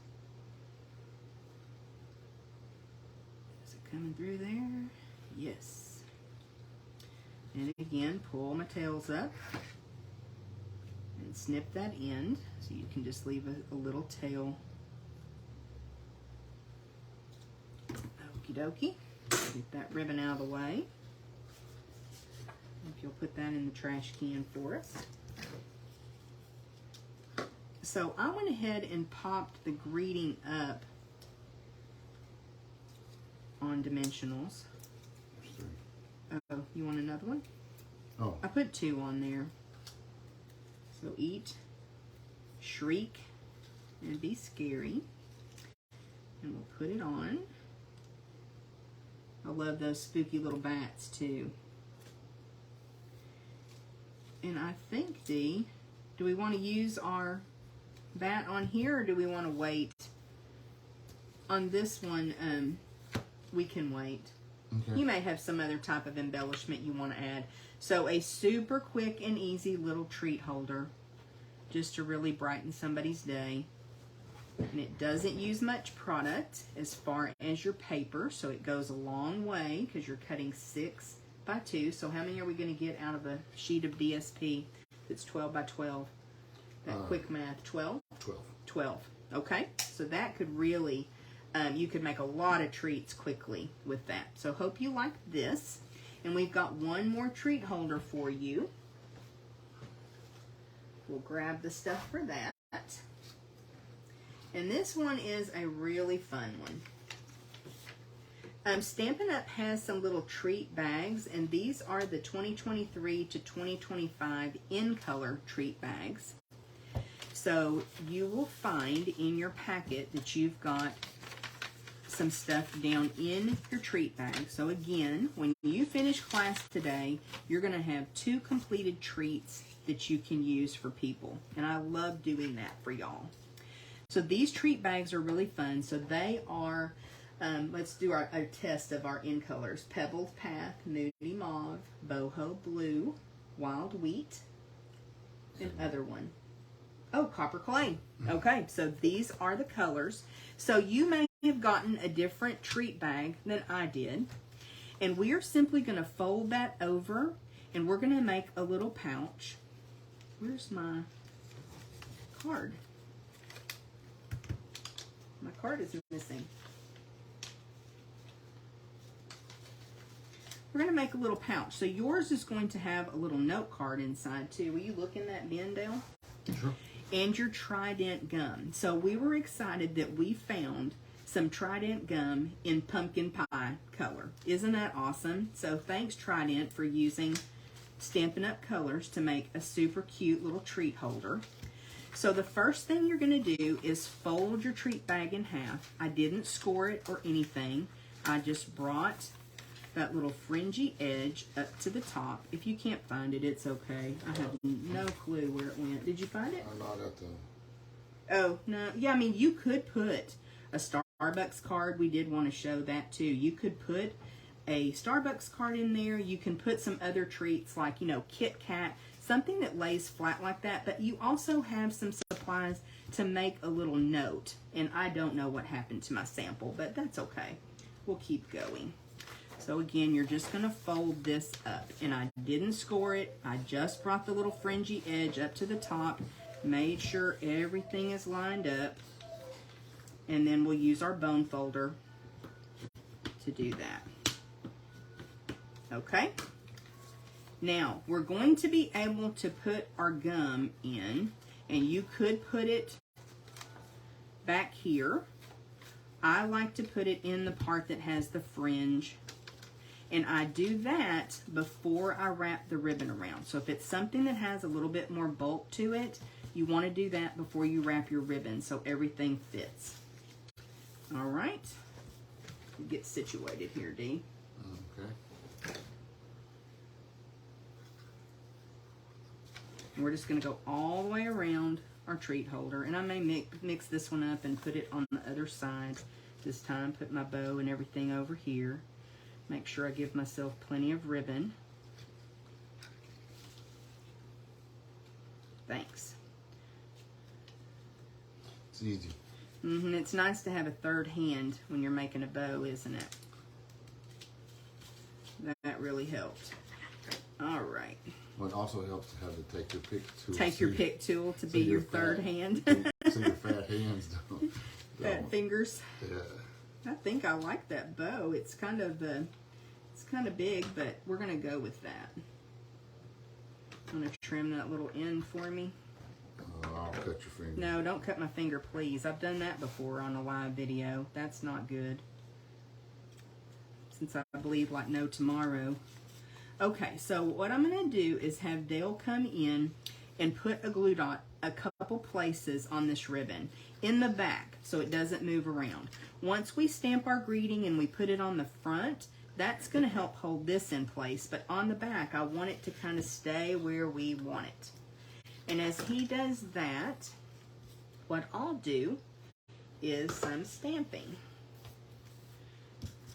Is it coming through there? Yes. And again, pull my tails up and snip that end so you can just leave a little tail. Okie dokie. Get that ribbon out of the way. If you'll put that in the trash can for us. So I went ahead and popped the greeting up on dimensionals. Oh, you want another one? Oh. I put 2 on there. So Eat, Shriek, and Be Scary. And we'll put it on. I love those spooky little bats too. And I think, Dee, do we want to use our bat on here or do we want to wait? On this one, we can wait. Okay. You may have some other type of embellishment you want to add. So a super quick and easy little treat holder just to really brighten somebody's day. And it doesn't use much product as far as your paper, so it goes a long way because you're cutting 6 by 2. So how many are we going to get out of a sheet of DSP that's 12 by 12? That quick math, 12? 12. 12. Okay, so that could really, you could make a lot of treats quickly with that. So hope you like this. And we've got one more treat holder for you. we'll grab the stuff for that. And this one is a really fun one. Stampin' Up! Has some little treat bags, and these are the 2023 to 2025 in color treat bags. So you will find in your packet that you've got some stuff down in your treat bag. So again, when you finish class today, you're going to have 2 completed treats that you can use for people. And I love doing that for y'all. So these treat bags are really fun. So they are, let's do a test of our in colors. Pebbled Path, Nudie Mauve, Boho Blue, Wild Wheat, and other one. Oh, Copper Clay. Okay, so these are the colors. So you may have gotten a different treat bag than I did. And we are simply going to fold that over, and we're going to make a little pouch. Where's my card? My card is missing. We're going to make a little pouch. So yours is going to have a little note card inside too. Will you look in that bin, Dale? Sure. And your Trident gum. So we were excited that we found some Trident gum in pumpkin pie color. Isn't that awesome? So thanks, Trident, for using Stampin' Up! Colors to make a super cute little treat holder. So the first thing you're going to do is fold your treat bag in half. I didn't score it or anything. I just brought that little fringy edge up to the top. If you can't find it, it's okay. I have no clue where it went. Did you find it? I'm not at the... Oh, no. Yeah, I mean, you could put a Starbucks card. We did want to show that, too. You could put a Starbucks card in there. You can put some other treats like, you know, Kit Kat, something that lays flat like that. But you also have some supplies to make a little note. And I don't know what happened to my sample, but that's okay. We'll keep going. So again, you're just going to fold this up. And I didn't score it. I just brought the little fringy edge up to the top. Made sure everything is lined up. And then we'll use our bone folder to do that. Okay? Now, we're going to be able to put our gum in. And you could put it back here. I like to put it in the part that has the fringe. And I do that before I wrap the ribbon around. So if it's something that has a little bit more bulk to it, you want to do that before you wrap your ribbon so everything fits. All right. Get situated here, Dee. Okay. And we're just going to go all the way around our treat holder. And I may mix this one up and put it on the other side this time. Put my bow and everything over here. Make sure I give myself plenty of ribbon. Thanks. It's easy. It's nice to have a third hand when you're making a bow, isn't it? That really helped. All right. Well, it also helps to have to take your pick tool. Take your pick tool to be your third hand. So your fat hands don't. Fat fingers. Yeah. I think I like that bow. It's kind of big, but we're gonna go with that. I'm gonna trim that little end for me. I'll cut your finger. No, don't cut my finger, please. I've done that before on a live video. That's not good. Since I bleed like no tomorrow. Okay, so what I'm gonna do is have Dale come in and put a glue dot a couple places on this ribbon in the back so it doesn't move around. Once we stamp our greeting and we put it on the front, that's going to help hold this in place. But on the back, I want it to kind of stay where we want it. And as he does that, what I'll do is some stamping.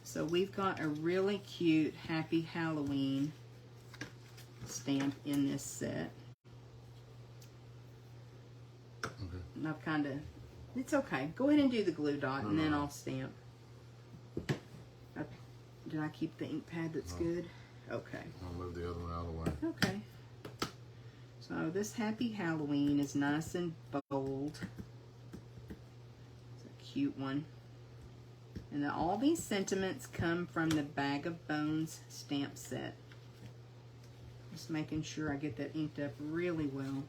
So we've got a really cute Happy Halloween stamp in this set. Okay. And I've kind of, it's okay. Go ahead and do the glue dot and then I'll stamp. Did I keep the ink pad that's good? Okay. I'll move the other one out of the way. Okay. So this Happy Halloween is nice and bold. It's a cute one. And then all these sentiments come from the Bag of Bones stamp set. Just making sure I get that inked up really well.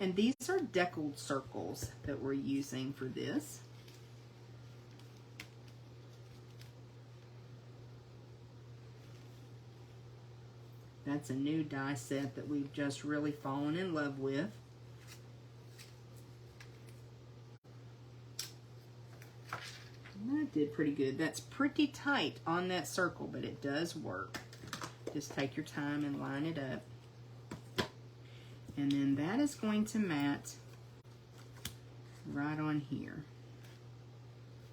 And these are deckled circles that we're using for this. That's a new die set that we've just really fallen in love with. That did pretty good. That's pretty tight on that circle, but it does work. Just take your time and line it up. And then that is going to mat right on here.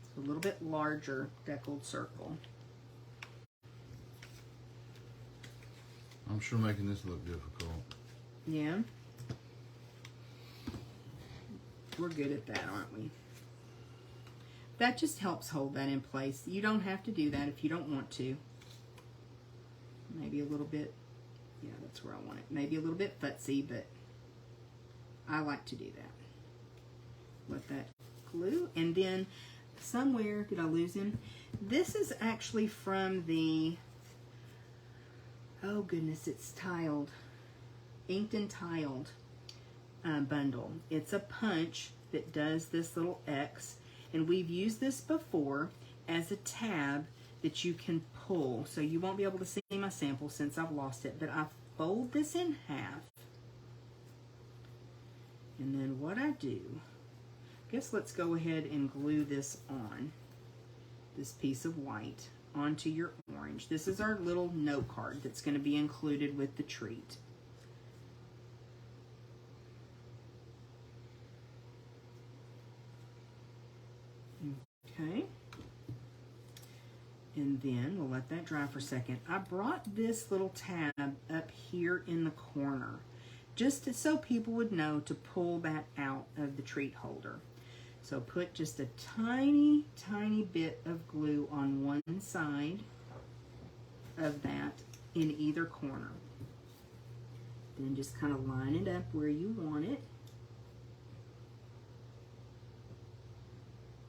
It's a little bit larger deckled circle. I'm sure making this look difficult. Yeah. We're good at that, aren't we? That just helps hold that in place. You don't have to do that if you don't want to. Maybe a little bit, yeah, that's where I want it. Maybe a little bit futzy, but I like to do that. Let that glue. And then somewhere, did I lose him? This is actually from the, oh goodness, it's tiled, inked and tiled bundle. It's a punch that does this little X. And we've used this before as a tab that you can pull. So you won't be able to see my sample since I've lost it. But I fold this in half. And then what I do, I guess let's go ahead and glue this on. This piece of white onto your orange. This is our little note card that's going to be included with the treat. Okay, and then we'll let that dry for a second. I brought this little tab up here in the corner just so people would know to pull that out of the treat holder. So put just a tiny, tiny bit of glue on one side of that in either corner. Then just kind of line it up where you want it.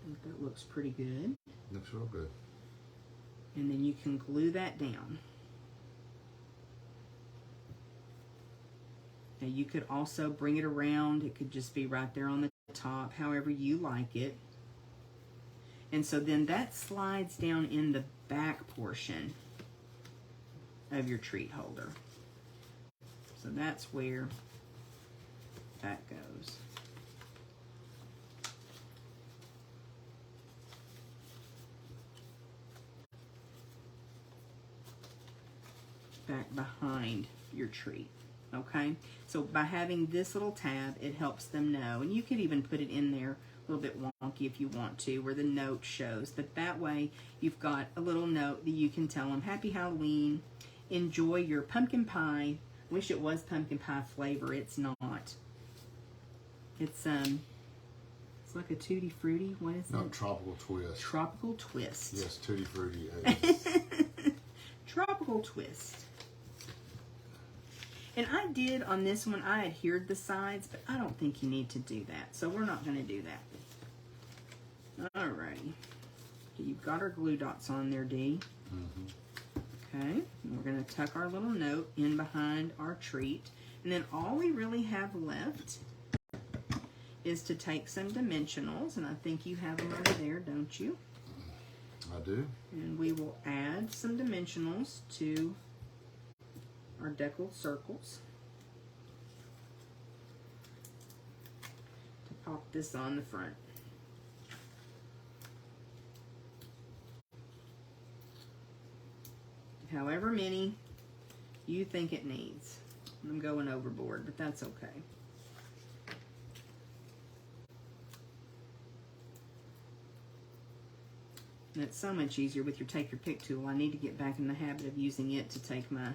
I think that looks pretty good. Looks real good. And then you can glue that down. Now you could also bring it around. It could just be right there on the top, however you like it. And so then that slides down in the back portion of your treat holder. So that's where that goes. Back behind your treat. Okay, so by having this little tab, it helps them know, and you could even put it in there a little bit wonky if you want to, where the note shows, but that way you've got a little note that you can tell them, Happy Halloween, enjoy your pumpkin pie. Wish it was pumpkin pie flavor. It's not. It's like a Tutti Frutti. What is No, it? tropical twist. Tropical twist. Yes, Tutti Frutti. Tropical twist. And I did on this one, I adhered the sides, but I don't think you need to do that. So we're not going to do that. Alrighty. You've got our glue dots on there, Dee. Okay. And we're going to tuck our little note in behind our treat. And then all we really have left is to take some dimensionals. And I think you have them over there, don't you? I do. And we will add some dimensionals to our deckled circles to pop this on the front. However many you think it needs. I'm going overboard, but that's okay. And it's so much easier with your Take Your Pick tool. I need to get back in the habit of using it to take my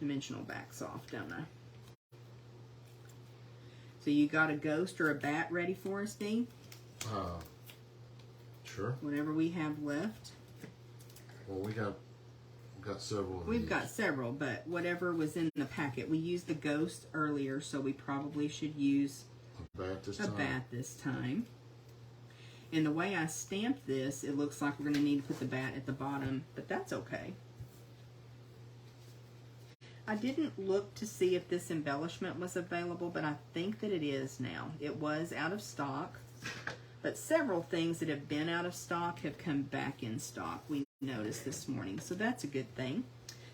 dimensional backs off, don't I? So you got a ghost or a bat ready for us, Dee? Sure. Whatever we have left. Well, we got several of We've these. got several, but whatever was in the packet. We used the ghost earlier, so we probably should use a bat this a time. bat this time. And the way I stamped this, it looks like we're going to need to put the bat at the bottom, but that's okay. I didn't look to see if this embellishment was available, but I think that it is now. It was out of stock, but several things that have been out of stock have come back in stock, we noticed this morning, so that's a good thing.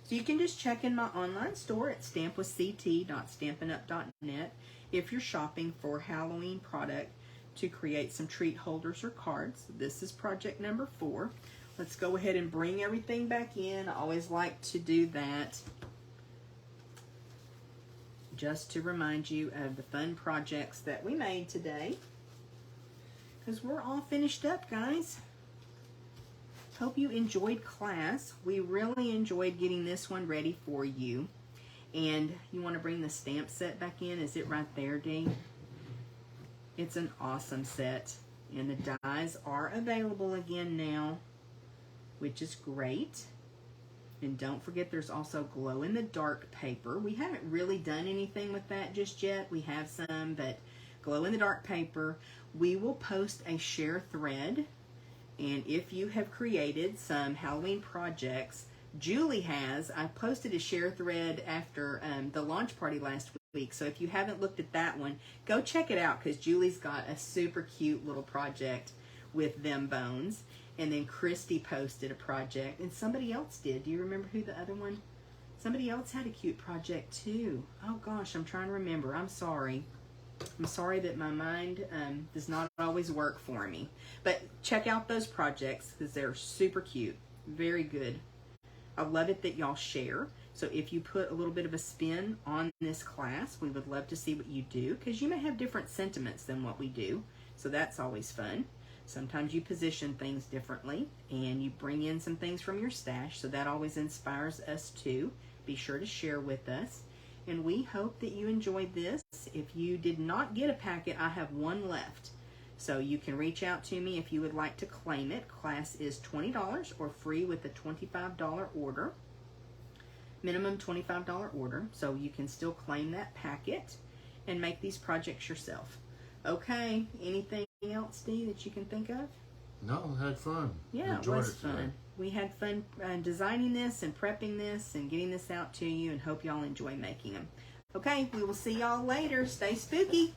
So you can just check in my online store at stampwithct.stampinup.net if you're shopping for Halloween product to create some treat holders or cards. This is project number 4. Let's go ahead and bring everything back in. I always like to do that just to remind you of the fun projects that we made today, because we're all finished up, guys. Hope you enjoyed class. We really enjoyed getting this one ready for you. And you want to bring the stamp set back in? Is it right there, Dee? It's an awesome set. And the dies are available again now, which is great. And don't forget, there's also glow-in-the-dark paper. We haven't really done anything with that just yet. We have some, but glow-in-the-dark paper. We will post a share thread. And if you have created some Halloween projects, Julie has. I posted a share thread after the launch party last week. So if you haven't looked at that one, go check it out, because Julie's got a super cute little project with them bones. And then Christy posted a project, and somebody else did. Do you remember who the other one? Somebody else had a cute project too. Oh gosh, I'm trying to remember. I'm sorry. I'm sorry that my mind does not always work for me. But check out those projects, because they're super cute. Very good. I love it that y'all share. So if you put a little bit of a spin on this class, we would love to see what you do, because you may have different sentiments than what we do. So that's always fun. Sometimes you position things differently, and you bring in some things from your stash, so that always inspires us too. Be sure to share with us. And we hope that you enjoyed this. If you did not get a packet, I have one left. So you can reach out to me if you would like to claim it. Class is $20 or free with a $25 order. Minimum $25 order. So you can still claim that packet and make these projects yourself. Okay, anything else, Dee, that you can think of? No, I had fun. Yeah, Enjoyed it was today. fun. We had fun designing this and prepping this and getting this out to you, and hope y'all enjoy making them. Okay, we will see y'all later. Stay spooky.